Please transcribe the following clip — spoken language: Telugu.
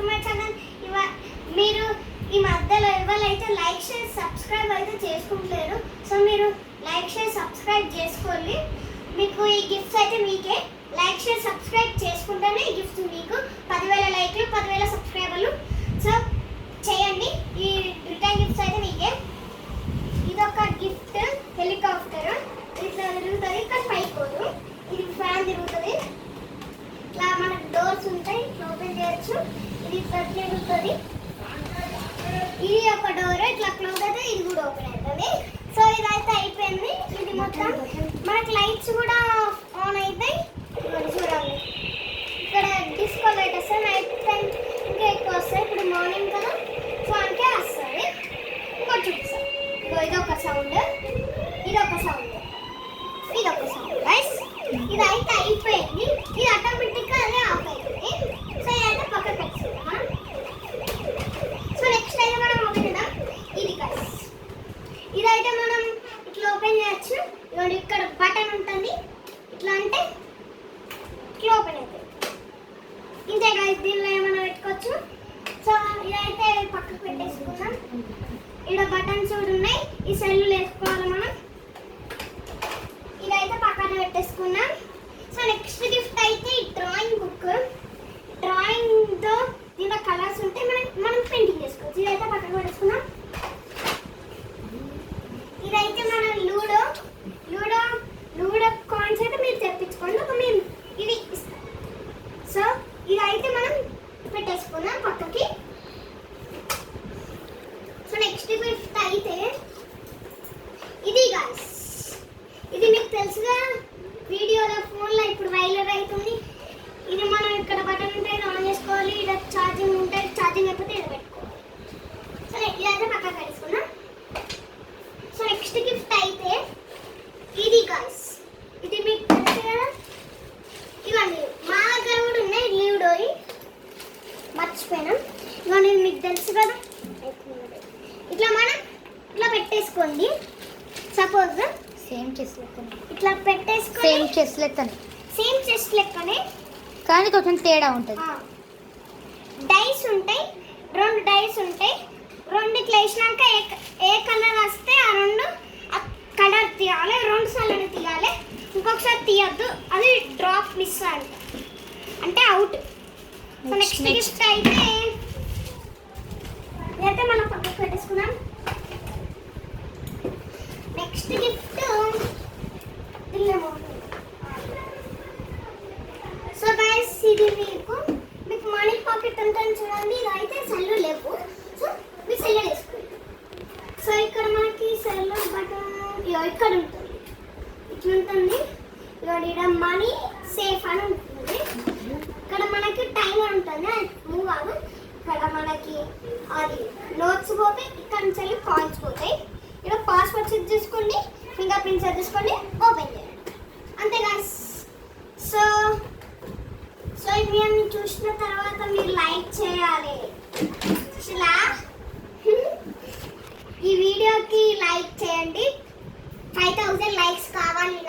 My channel. మీరు ఈ మధ్యలో ఎవరైతే లైక్ షేర్ సబ్స్క్రైబ్ అయితే చేసుకుంటలేరు, సో మీరు లైక్ షేర్ సబ్స్క్రైబ్ చేసుకోండి. మీకు ఈ గిఫ్ట్స్ అయితే మీకే. లైక్ షేర్ సబ్స్క్రైబ్ చేసుకుంటేనే ఈ గిఫ్ట్స్ మీకు 10,000 లైక్లు 10,000 సబ్స్క్రైబర్లు. సో చేయండి, ఈ రిటర్న్ గిఫ్ట్స్ అయితే మీకే. ఇదొక గిఫ్ట్ హెలికాప్టర్, ఇట్లా తిరుగుతుంది కానీ పైకి పోదు. ఇది ఫ్యాన్ తిరుగుతుంది, ఇట్లా మనకు డోర్స్ ఉంటాయి, ఓపెన్ చేయొచ్చు. ఇది ఇట్లా తిరుగుతుంది. ఇది ఒక డోర్ ఇట్లా క్లోజ్ అయితే ఇది కూడా ఓపెన్ అవుతుంది. సో ఇదైతే అయిపోయింది. ఇది మొత్తం మనకి లైట్స్ కూడా ఆన్ అవుతాయి. చూడండి, ఇక్కడ డిస్కో లైట్ వస్తాయి. నైట్ టైం ఇంకా ఎక్కువ వస్తాయి. ఇప్పుడు మార్నింగ్ కదా, సో అంటే వస్తుంది. ఇంకోటి చూపిస్తాను. ఇదొక సౌండ్, ఇదొక సౌండ్, ఇదొక సౌండ్. రైస్ ఇదైతే అయిపోయింది. ఇది ఆటోమేటిక్గా అదే ఆఫ్ అవుతుంది. సో ఇదైతే పక్కన పెట్టుకుందాం. సో నెక్స్ట్ అయితే మనం ఓపెన్ చేద్దాం. ఇది గైస్, ఇదైతే మనం ఇట్లా ఓపెన్ చేయొచ్చు. ఇక్కడ బటన్ ఉంటుంది, ఇట్లా అంటే ఇట్లా ఓపెన్ అవుతుంది. ఇంతే గైస్, దీనిలో ఏమైనా పెట్టుకోవచ్చు. సో ఇదైతే పక్కకు పెట్టేసుకుందాం. ఇక్కడ బటన్స్ కూడా ఉన్నాయి, ఈ సెల్లు వేసుకోవాలి మనం. ఇదైతే పక్కన పెట్టేసుకున్నాం. సో నెక్స్ట్ గిఫ్ట్ అయితే డ్రాయింగ్ బుక్. డ్రాయింగ్తో దీంట్లో కలర్స్ ఉంటాయి, మనం పెయింటింగ్ చేసుకోవచ్చు. ఇదైతే పక్కన పెట్టేసుకున్నాం. ఇదైతే మన లూడో కాయిన్స్ అయితే మీరు తెప్పించుకోండి, ఒక మేము ఇవి ఇస్తాం. సో ఇదైతే మనం పెట్టేసుకున్నాం పక్కకి. సో నెక్స్ట్ గిఫ్ట్ అయితే ఇది గైస్, ఇది మీకు తెలుసుగా, వీడియోలో ఫోన్లో ఇప్పుడు వైరల్ అవుతుంది. ఇది మనం ఇక్కడ బటన్ ఉంటాయి, ఆన్ చేసుకోవాలి. ఇక్కడ ఛార్జింగ్ ఉంటాయి, ఛార్జింగ్ అయిపోతే ఇది పెట్టుకోవాలి. సో ఇదైతే పక్కకు పెట్టుకున్నాం. సో నెక్స్ట్ గిఫ్ట్ అయితే ఇది గైస్, ఇది మీకు తెలుసు కదా. ఇవన్నీ మా దగ్గర కూడా ఉన్నాయి, లీవ్డోయి మర్చిపోయినాం. ఇవన్నీ మీకు తెలుసు కదా. ఇట్లా మనం ఇట్లా పెట్టేసుకోండి. సపోజ్ సేమ్ చెస్ లెక్కనే, ఇట్లా పెట్టేసుకొని సేమ్ చెస్ లెక్కనే కానీ కొంచెం తేడా ఉంటుంది. డైస్ ఉంటాయి, 2 డైస్ ఉంటాయి. 2 ఇట్లా వేసినాక ఏ కలర్ వస్తే ఆ 2 కలర్ తీయాలి. 2 సార్లు తీయాలి, ఇంకొకసారి తీయద్దు. అది డ్రాప్ మిస్ అంటే అవుట్. సో నెక్స్ట్ గిఫ్ట్ అయితే ఇదైతే మనం పక్కకు పెట్టేసుకున్నాం. నెక్స్ట్ గిఫ్ట్ సో గైస్, ఇది మీకు మనీ పాకెట్ ఉంటుంది చూడండి. ఇదైతే సెల్లు లేవు, సో మీ సెల్లు వేసుకోండి. సో ఇక్కడ మనకి సెల్లు బటన్ ఇక్కడ ఉంటుంది, ఇట్లా ఉంటుంది. ఇక్కడ మనీ సేఫ్ అని ఉంటుంది. ఇక్కడ మనకి టైమర్ ఉంటుంది, మూవ్ అవ్వదు. ఇక్కడ మనకి అది నోట్స్ పోతాయి, ఇక్కడ నుంచి వెళ్ళి కాయిన్స్ పోతాయి. ఇక్కడ పాస్వర్డ్ సెట్ చేసుకోండి, ఫింగర్ ప్రింట్ సెట్ చేసుకోండి, ఓపెన్ చేయండి, అంతే గైస్. సో ఇవి అన్ని చూసిన తర్వాత మీరు లైక్ చేయాలి. ఈ వీడియోకి లైక్ చేయండి. 5,000 లైక్స్ కావాలి.